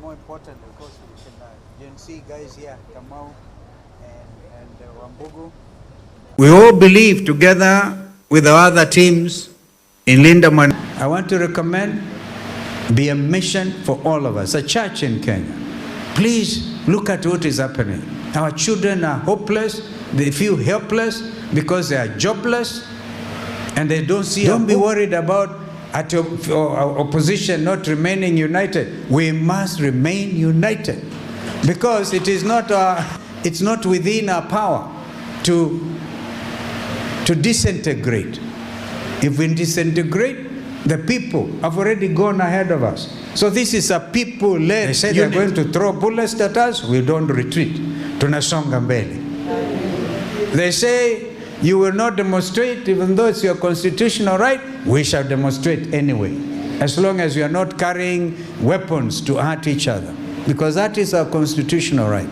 More important, of course, we can Gen Z guys here, Kamau and Wambugu. We all believe together with our other teams in Linda. I want to recommend be a mission for all of us, a church in Kenya. Please look at what is happening. Our children are hopeless, they feel helpless because they are jobless and they don't see. Don't be worried about opposition not remaining united. We must remain united because it is not it's not within our power to disintegrate. If we disintegrate, the people have already gone ahead of us. So this is a people-led. They say they're going to throw bullets at us. We don't retreat. Tunasonga mbele. They say you will not demonstrate even though it's your constitutional right. We shall demonstrate anyway, as long as we are not carrying weapons to hurt each other, because that is our constitutional right.